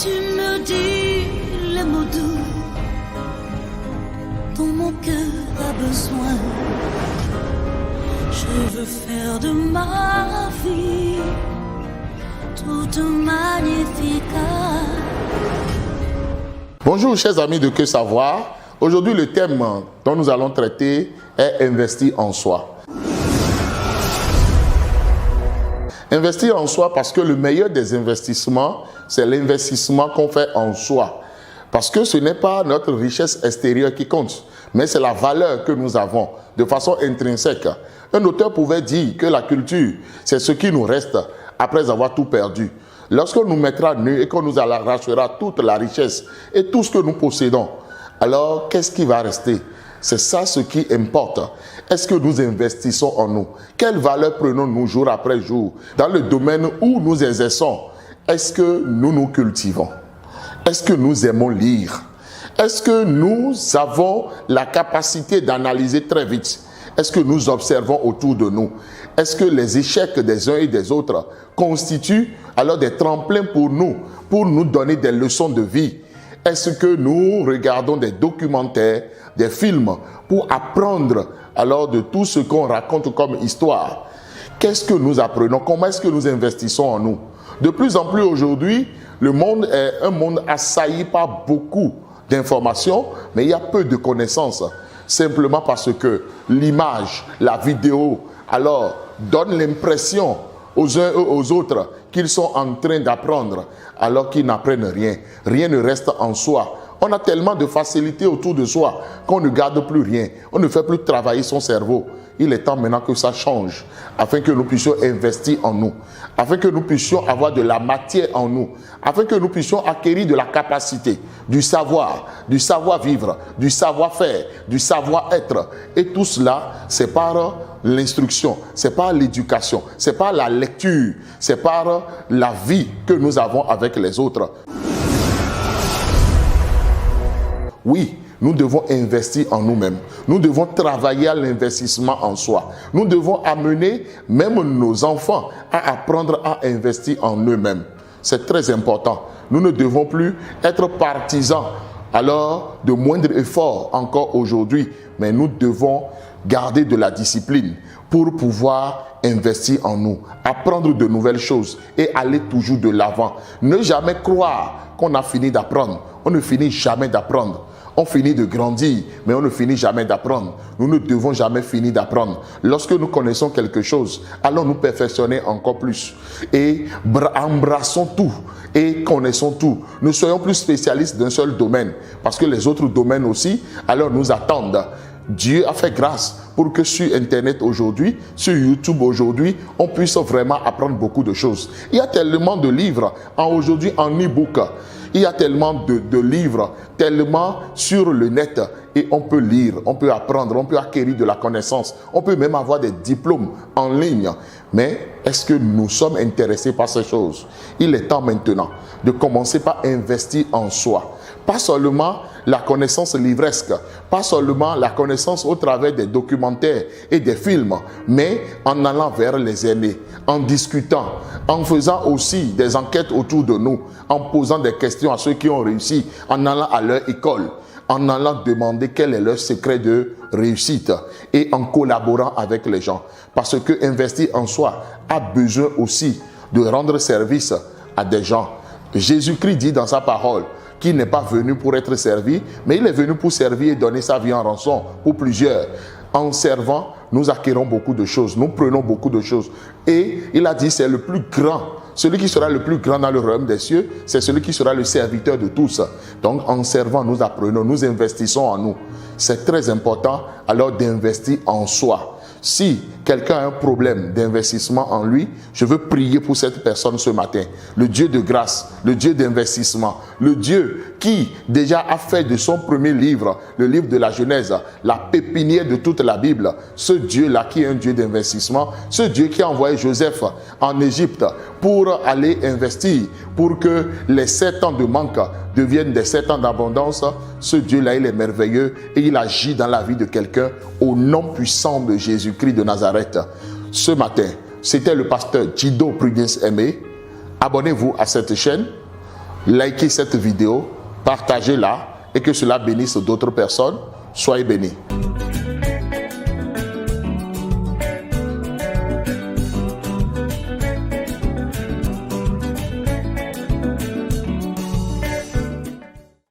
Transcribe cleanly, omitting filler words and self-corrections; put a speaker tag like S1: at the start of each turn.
S1: tu me dis les mots doux dont mon cœur a besoin. Je veux faire de ma vie toute magnifique.
S2: Bonjour chers amis de Que Savoir. Aujourd'hui le thème dont nous allons traiter est investir en soi. Investir en soi parce que le meilleur des investissements, c'est l'investissement qu'on fait en soi. Parce que ce n'est pas notre richesse extérieure qui compte, mais c'est la valeur que nous avons de façon intrinsèque. Un auteur pouvait dire que la culture, c'est ce qui nous reste après avoir tout perdu. Lorsqu'on nous mettra nus et qu'on nous arrachera toute la richesse et tout ce que nous possédons, alors qu'est-ce qui va rester? C'est ça ce qui importe. Est-ce que nous investissons en nous? Quelle valeur prenons-nous jour après jour? Dans le domaine où nous exerçons, est-ce que nous nous cultivons? Est-ce que nous aimons lire? Est-ce que nous avons la capacité d'analyser très vite? Est-ce que nous observons autour de nous? Est-ce que les échecs des uns et des autres constituent alors des tremplins pour nous donner des leçons de vie? Est-ce que nous regardons des documentaires, des films pour apprendre alors de tout ce qu'on raconte comme histoire? Qu'est-ce que nous apprenons? Comment est-ce que nous investissons en nous? De plus en plus aujourd'hui, le monde est un monde assailli par beaucoup d'informations, mais il y a peu de connaissances. Simplement parce que l'image, la vidéo, alors donne l'impression aux uns et aux autres qu'ils sont en train d'apprendre, alors qu'ils n'apprennent rien. Rien ne reste en soi. On a tellement de facilité autour de soi qu'on ne garde plus rien. On ne fait plus travailler son cerveau. Il est temps maintenant que ça change, afin que nous puissions investir en nous, afin que nous puissions avoir de la matière en nous, afin que nous puissions acquérir de la capacité, du savoir-vivre, du savoir-faire, du savoir-être. Et tout cela, c'est par l'instruction, c'est par l'éducation, c'est par la lecture, c'est par la vie que nous avons avec les autres. Oui, nous devons investir en nous-mêmes. Nous devons travailler à l'investissement en soi. Nous devons amener même nos enfants à apprendre à investir en eux-mêmes. C'est très important. Nous ne devons plus être partisans alors de moindres efforts encore aujourd'hui, mais nous devons garder de la discipline pour pouvoir investir en nous, apprendre de nouvelles choses et aller toujours de l'avant. Ne jamais croire qu'on a fini d'apprendre. On ne finit jamais d'apprendre. On finit de grandir, mais on ne finit jamais d'apprendre. Nous ne devons jamais finir d'apprendre. Lorsque nous connaissons quelque chose, allons nous perfectionner encore plus. Et embrassons tout et connaissons tout. Ne soyons plus spécialistes d'un seul domaine, parce que les autres domaines aussi, alors nous attendent. Dieu a fait grâce pour que sur Internet aujourd'hui, sur YouTube aujourd'hui, on puisse vraiment apprendre beaucoup de choses. Il y a tellement de livres aujourd'hui en e-book. Il y a tellement de livres, tellement sur le net, et on peut lire, on peut apprendre, on peut acquérir de la connaissance, on peut même avoir des diplômes en ligne. Mais est-ce que nous sommes intéressés par ces choses? Il est temps maintenant de commencer par investir en soi. Pas seulement la connaissance livresque, pas seulement la connaissance au travers des documentaires et des films, mais en allant vers les aînés, en discutant, en faisant aussi des enquêtes autour de nous, en posant des questions à ceux qui ont réussi, en allant à leur école, en allant demander quel est leur secret de réussite et en collaborant avec les gens. Parce que investir en soi a besoin aussi de rendre service à des gens. Jésus-Christ dit dans sa parole qu'il n'est pas venu pour être servi, mais il est venu pour servir et donner sa vie en rançon pour plusieurs. En servant, nous acquérons beaucoup de choses, nous prenons beaucoup de choses. Et il a dit c'est le plus grand. Celui qui sera le plus grand dans le royaume des cieux, c'est celui qui sera le serviteur de tous. Donc en servant, nous apprenons, nous investissons en nous. C'est très important alors d'investir en soi. Si quelqu'un a un problème d'investissement en lui, je veux prier pour cette personne ce matin. Le Dieu de grâce, le Dieu d'investissement, le Dieu qui déjà a fait de son premier livre, le livre de la Genèse, la pépinière de toute la Bible. Ce Dieu-là qui est un Dieu d'investissement, ce Dieu qui a envoyé Joseph en Égypte pour aller investir, pour que les 7 ans de manque deviennent des 7 ans d'abondance. Ce Dieu-là, il est merveilleux et il agit dans la vie de quelqu'un au nom puissant de Jésus-Christ de Nazareth. Ce matin, c'était le pasteur Jido Prudence Aimé. Abonnez-vous à cette chaîne. likez cette vidéo, partagez-la et que cela bénisse d'autres personnes. Soyez bénis.